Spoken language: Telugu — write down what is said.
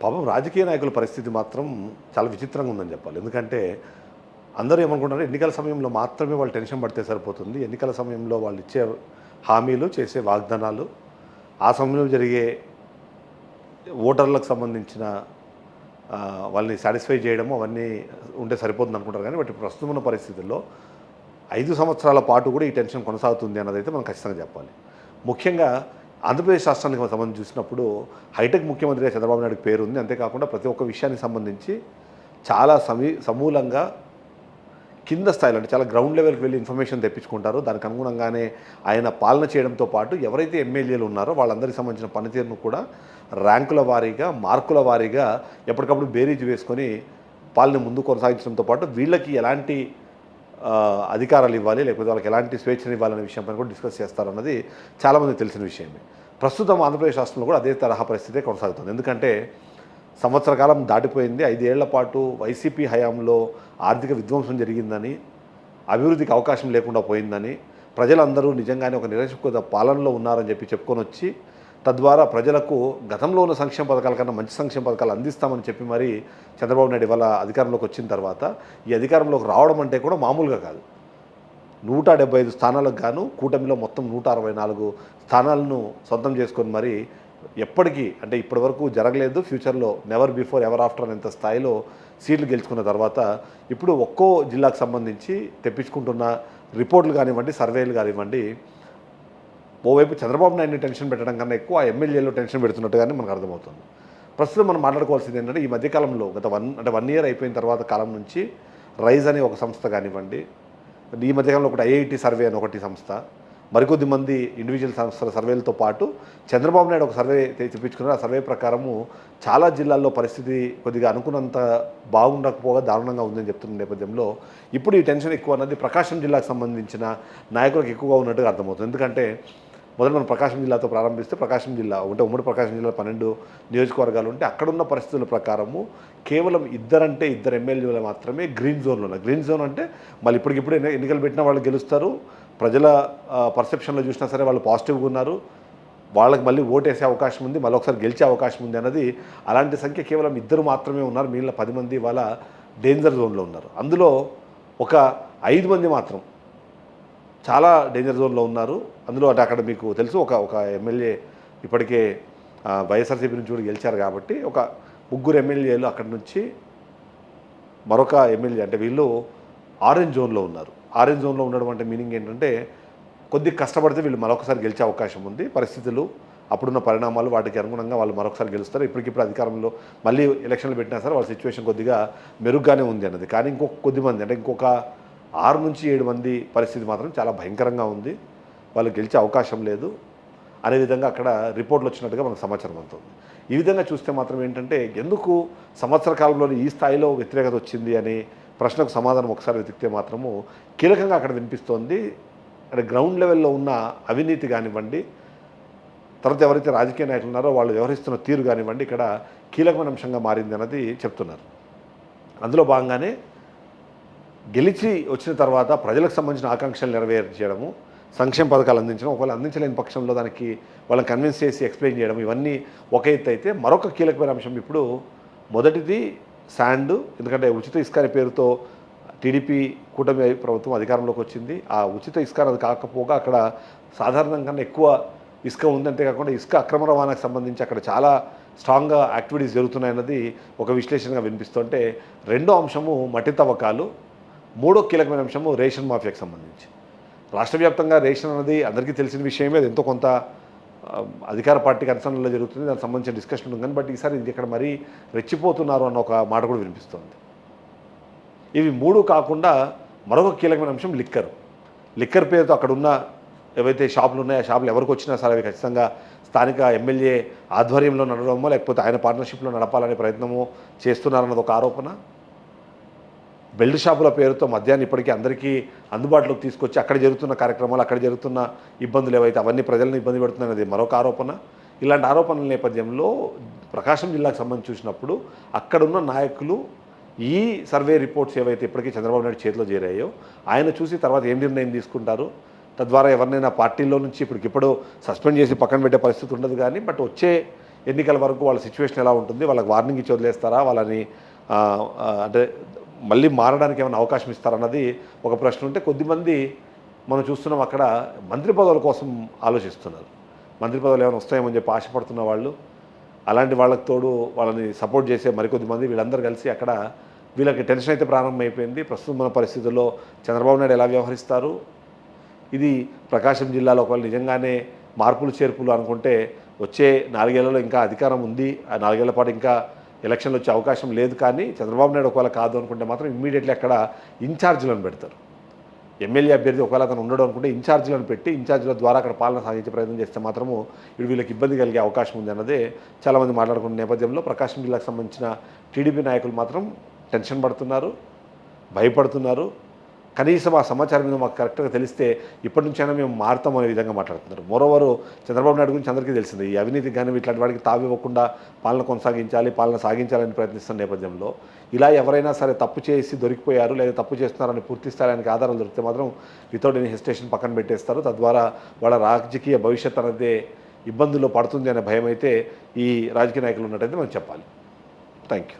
పాపం రాజకీయ నాయకుల పరిస్థితి మాత్రం చాలా విచిత్రంగా ఉందని చెప్పాలి. ఎందుకంటే అందరూ ఏమనుకుంటారంటే ఎన్నికల సమయంలో మాత్రమే వాళ్ళు టెన్షన్ పడితే సరిపోతుంది. ఎన్నికల సమయంలో వాళ్ళు ఇచ్చే హామీలు, చేసే వాగ్దానాలు, ఆ సమయంలో జరిగే ఓటర్లకు సంబంధించిన వాళ్ళని సాటిస్ఫై చేయడము అవన్నీ ఉంటే సరిపోతుంది అనుకుంటారు. కానీ బట్ ప్రస్తుతం ఉన్న పరిస్థితుల్లో 5 సంవత్సరాల పాటు కూడా ఈ టెన్షన్ కొనసాగుతుంది అన్నదైతే మనం ఖచ్చితంగా చెప్పాలి. ముఖ్యంగా ఆంధ్రప్రదేశ్ రాష్ట్రానికి సంబంధించి చూసినప్పుడు హైటెక్ ముఖ్యమంత్రిగా చంద్రబాబు నాయుడుకి పేరు ఉంది. అంతేకాకుండా ప్రతి ఒక్క విషయానికి సంబంధించి చాలా సమూలంగా కింద స్థాయిలో అంటే చాలా గ్రౌండ్ లెవెల్కి వెళ్ళి ఇన్ఫర్మేషన్ తెప్పించుకుంటారు. దానికి అనుగుణంగానే ఆయన పాలన చేయడంతో పాటు ఎవరైతే ఎమ్మెల్యేలు ఉన్నారో వాళ్ళందరికీ సంబంధించిన పనితీరును కూడా ర్యాంకుల వారీగా, మార్కుల వారీగా ఎప్పటికప్పుడు బేరీజు వేసుకొని పాలన ముందు కొనసాగించడంతో పాటు వీళ్ళకి ఎలాంటి అధికారాలు ఇవ్వాలి, లేకపోతే వాళ్ళకి ఎలాంటి స్వేచ్ఛను ఇవ్వాలనే విషయంపై కూడా డిస్కస్ చేస్తారన్నది చాలామంది తెలిసిన విషయమే. ప్రస్తుతం ఆంధ్రప్రదేశ్ రాష్ట్రంలో కూడా అదే తరహా పరిస్థితే కొనసాగుతుంది. ఎందుకంటే సంవత్సర కాలం దాటిపోయింది. 5 ఏళ్ల పాటు వైసీపీ హయాంలో ఆర్థిక విధ్వంసం జరిగిందని, అభివృద్ధికి అవకాశం లేకుండా పోయిందని, ప్రజలందరూ నిజంగానే ఒక నిరక్షకుత పాలనలో ఉన్నారని చెప్పుకొని వచ్చి తద్వారా ప్రజలకు గతంలో ఉన్న సంక్షేమ పథకాల కన్నా మంచి సంక్షేమ పథకాలు అందిస్తామని చెప్పి మరి చంద్రబాబు నాయుడు ఇవాళ అధికారంలోకి వచ్చిన తర్వాత ఈ అధికారంలోకి రావడం అంటే కూడా మామూలుగా కాదు. 175 స్థానాలకు గాను కూటమిలో మొత్తం 164 స్థానాలను సొంతం చేసుకొని మరి ఎప్పటికీ అంటే ఇప్పటివరకు జరగలేదు, ఫ్యూచర్లో నెవర్ బిఫోర్ ఎవర్ ఆఫ్టర్ అనేంత స్థాయిలో సీట్లు గెలుచుకున్న తర్వాత ఇప్పుడు ఒక్కో జిల్లాకు సంబంధించి తెప్పించుకుంటున్న రిపోర్టులు కానివ్వండి, సర్వేలు కానివ్వండి, ఓవైపు చంద్రబాబు నాయుడిని టెన్షన్ పెట్టడం కన్నా ఎక్కువ ఆ ఎమ్మెల్యేలో టెన్షన్ పెడుతున్నట్టుగానే మనకు అర్థమవుతుంది. ప్రస్తుతం మనం మాట్లాడుకోవాల్సింది ఏంటంటే ఈ మధ్యకాలంలో గత 1 ఇయర్ అయిపోయిన తర్వాత కాలం నుంచి రైజ్ అనే ఒక సంస్థ కానివ్వండి, ఈ మధ్యకాలంలో ఒకటి ఐఐటి సర్వే అని ఒకటి సంస్థ, మరికొద్ది మంది ఇండివిజువల్ సంస్థల సర్వేలతో పాటు చంద్రబాబు నాయుడు ఒక సర్వే తెప్పించుకున్నారు. ఆ సర్వే ప్రకారము చాలా జిల్లాల్లో పరిస్థితి కొద్దిగా అనుకున్నంత బాగుండకపోగా దారుణంగా ఉందని చెప్తున్న నేపథ్యంలో ఇప్పుడు ఈ టెన్షన్ ఎక్కువ అన్నది ప్రకాశం జిల్లాకు సంబంధించిన నాయకులకు ఎక్కువగా ఉన్నట్టుగా అర్థమవుతుంది. ఎందుకంటే మొదట మనం ప్రకాశం జిల్లాతో ప్రారంభిస్తే ప్రకాశం జిల్లా అంటే ఉమ్మడి ప్రకాశం జిల్లా 12 నియోజకవర్గాలు ఉంటే అక్కడున్న పరిస్థితుల ప్రకారము కేవలం ఇద్దరు ఎమ్మెల్యేలు మాత్రమే గ్రీన్ జోన్లో ఉన్నారు. గ్రీన్ జోన్ అంటే మళ్ళీ ఇప్పటికిప్పుడు ఎన్నికలు పెట్టినా వాళ్ళు గెలుస్తారు, ప్రజల పర్సెప్షన్లో చూసినా సరే వాళ్ళు పాజిటివ్గా ఉన్నారు, వాళ్ళకి మళ్ళీ ఓటేసే అవకాశం ఉంది, మళ్ళీ ఒకసారి గెలిచే అవకాశం ఉంది అన్నది అలాంటి సంఖ్య కేవలం 2 మాత్రమే ఉన్నారు. మిగిలిన 10 మంది వాళ్ళ డేంజర్ జోన్లో ఉన్నారు. అందులో ఒక 5 మంది మాత్రం చాలా డేంజర్ జోన్లో ఉన్నారు. అందులో అంటే అక్కడ మీకు తెలుసు ఒక ఎమ్మెల్యే ఇప్పటికే వైఎస్ఆర్సీపీ నుంచి కూడా గెలిచారు కాబట్టి ఒక 3 ఎమ్మెల్యేలు అక్కడి నుంచి మరొక ఎమ్మెల్యే అంటే వీళ్ళు ఆరెంజ్ జోన్లో ఉన్నారు. ఆరెంజ్ జోన్లో ఉండడం అంటే మీనింగ్ ఏంటంటే కొద్దిగా కష్టపడితే వీళ్ళు మరొకసారి గెలిచే అవకాశం ఉంది. పరిస్థితులు అప్పుడున్న పరిణామాలు వాటికి అనుగుణంగా వాళ్ళు మరొకసారి గెలుస్తారు. ఇప్పటికిప్పుడు అధికారంలో మళ్ళీ ఎలక్షన్లు పెట్టినా సరే వాళ్ళ సిచ్యువేషన్ కొద్దిగా మెరుగ్గానే ఉంది అన్నది. కానీ కొద్దిమంది అంటే ఇంకొక 6 నుంచి 7 మంది పరిస్థితి మాత్రం చాలా భయంకరంగా ఉంది, వాళ్ళు గెలిచే అవకాశం లేదు అనే విధంగా అక్కడ రిపోర్ట్లు వచ్చినట్టుగా మనకు సమాచారం అవుతుంది. ఈ విధంగా చూస్తే మాత్రం ఏంటంటే ఎందుకు సంవత్సర కాలంలో ఈ స్థాయిలో వ్యతిరేకత వచ్చింది అనే ప్రశ్నకు సమాధానం ఒకసారి వెతికితే మాత్రము కీలకంగా అక్కడ వినిపిస్తోంది. అంటే గ్రౌండ్ లెవెల్లో ఉన్న అవినీతి కానివ్వండి, తర్వాత ఎవరైతే రాజకీయ నాయకులు ఉన్నారో వాళ్ళు వ్యవహరిస్తున్న తీరు కానివ్వండి ఇక్కడ కీలకమైన అంశంగా మారింది అన్నది చెప్తున్నారు. అందులో భాగంగానే గెలిచి వచ్చిన తర్వాత ప్రజలకు సంబంధించిన ఆకాంక్షలు నెరవేర్చడము, సంక్షేమ పథకాలు అందించడం, ఒకవేళ అందించలేని పక్షంలో దానికి వాళ్ళని కన్విన్స్ చేసి ఎక్స్ప్లెయిన్ చేయడం, ఇవన్నీ ఒక ఎత్తు అయితే మరొక కీలకమైన అంశం ఇప్పుడు మొదటిది శాండ్. ఎందుకంటే ఉచిత ఇసుక అనే పేరుతో టీడీపీ కూటమి ప్రభుత్వం అధికారంలోకి వచ్చింది. ఆ ఉచిత ఇసుక అది కాకపోగా అక్కడ సాధారణంగా ఎక్కువ ఇసుక ఉంది. అంతేకాకుండా ఇసుక అక్రమ రవాణాకు సంబంధించి అక్కడ చాలా స్ట్రాంగ్గా యాక్టివిటీస్ జరుగుతున్నాయన్నది ఒక విశ్లేషణగా వినిపిస్తుంటే, రెండో అంశము మట్టి తవ్వకాలు, మూడో కీలకమైన అంశము రేషన్ మాఫియాకి సంబంధించి. రాష్ట్ర వ్యాప్తంగా రేషన్ అనేది అందరికీ తెలిసిన విషయమే, అది ఎంతో కొంత అధికార పార్టీ కన్సర్న్లో జరుగుతుంది, దానికి సంబంధించిన డిస్కషన్ ఉంది. కానీ బట్ ఈసారి ఇది ఇక్కడ మరీ రెచ్చిపోతున్నారు అన్న ఒక మాట కూడా వినిపిస్తుంది. ఇవి 3 కాకుండా మరొక కీలకమైన అంశం లిక్కర్ పేరుతో అక్కడ ఉన్న ఏవైతే షాపులు ఉన్నాయో ఆ షాపులు ఎవరికి వచ్చినా సరే అవి ఖచ్చితంగా స్థానిక ఎమ్మెల్యే ఆధ్వర్యంలో నడవడమో లేకపోతే ఆయన పార్ట్నర్షిప్లో నడపాలనే ప్రయత్నమో చేస్తున్నారన్నది ఒక ఆరోపణ. బెల్ట్ షాపుల పేరుతో మద్యాన్ని ఇప్పటికీ అందరికీ అందుబాటులోకి తీసుకొచ్చి అక్కడ జరుగుతున్న కార్యక్రమాలు, అక్కడ జరుగుతున్న ఇబ్బందులు ఏవైతే అవన్నీ ప్రజలను ఇబ్బంది పెడుతున్నాయనేది మరొక ఆరోపణ. ఇలాంటి ఆరోపణల నేపథ్యంలో ప్రకాశం జిల్లాకు సంబంధించి చూసినప్పుడు అక్కడున్న నాయకులు ఈ సర్వే రిపోర్ట్స్ ఏవైతే ఇప్పటికీ చంద్రబాబు నాయుడు చేతిలో చేరాయో ఆయన చూసి తర్వాత ఏం నిర్ణయం తీసుకుంటారు, తద్వారా ఎవరినైనా పార్టీలో నుంచి ఇప్పటికిప్పుడు సస్పెండ్ చేసి పక్కన పెట్టే పరిస్థితి ఉండదు. కానీ బట్ వచ్చే ఎన్నికల వరకు వాళ్ళ సిచ్యువేషన్ ఎలా ఉంటుంది, వాళ్ళకి వార్నింగ్ ఇచ్చి వదిలేస్తారా, వాళ్ళని అంటే మళ్ళీ మారడానికి ఏమైనా అవకాశం ఇస్తారన్నది ఒక ప్రశ్న ఉంటే, కొద్దిమంది మనం చూస్తున్నాం అక్కడ మంత్రి పదవుల కోసం ఆలోచిస్తున్నారు. మంత్రి పదవులు ఏమైనా వస్తాయేమని చెప్పి ఆశపడుతున్న వాళ్ళు, అలాంటి వాళ్ళకి తోడు వాళ్ళని సపోర్ట్ చేసే మరికొద్ది మంది, వీళ్ళందరూ కలిసి అక్కడ వీళ్ళకి టెన్షన్ అయితే ప్రారంభమైపోయింది. ప్రస్తుతం మన పరిస్థితుల్లో చంద్రబాబు నాయుడు ఎలా వ్యవహరిస్తారు, ఇది ప్రకాశం జిల్లాలో ఒకవేళ నిజంగానే మార్పులు చేర్పులు అనుకుంటే వచ్చే 4 ఏళ్లలో ఇంకా అధికారం ఉంది, ఆ 4 ఏళ్ల పాటు ఇంకా ఎలక్షన్లు వచ్చే అవకాశం లేదు. కానీ చంద్రబాబు నాయుడు ఒకవేళ కాదు అనుకుంటే మాత్రం ఇమ్మీడియట్లీ అక్కడ ఇన్ఛార్జీలను పెడతారు. ఎమ్మెల్యే అభ్యర్థి ఒకవేళ అతను ఉండడం అనుకుంటే ఇన్ఛార్జీలను పెట్టి ఇన్ఛార్జీల ద్వారా అక్కడ పాలన సాగించే ప్రయత్నం చేస్తే మాత్రము ఇది వీళ్ళకి ఇబ్బంది కలిగే అవకాశం ఉంది అన్నదే చాలామంది మాట్లాడుకున్న నేపథ్యంలో ప్రకాశం జిల్లాకు సంబంధించిన టీడీపీ నాయకులు మాత్రం టెన్షన్ పడుతున్నారు, భయపడుతున్నారు. కనీసం ఆ సమాచారం మీద మాకు కరెక్ట్గా తెలిస్తే ఇప్పటి నుంచైనా మేము మారుతాం అనే విధంగా మాట్లాడుతున్నారు. మరోవరు చంద్రబాబు నాయుడు గురించి అందరికీ తెలిసింది. ఈ అవినీతికి కానీ ఇట్లాంటి వాడికి తావివ్వకుండా పాలన కొనసాగించాలి, పాలన సాగించాలని ప్రయత్నిస్తున్న నేపథ్యంలో ఇలా ఎవరైనా సరే తప్పు చేసి దొరికిపోయారు లేదా తప్పు చేస్తున్నారని పూర్తి స్థాయికి ఆధారాలు దొరికితే మాత్రం వితౌట్ ఎనీ హెసిటేషన్ పక్కన పెట్టేస్తారు. తద్వారా వాళ్ళ రాజకీయ భవిష్యత్ అనేది ఇబ్బందుల్లో పడుతుంది అనే భయం అయితే ఈ రాజకీయ నాయకులు ఉన్నట్టయితే మనం చెప్పాలి. Thank you.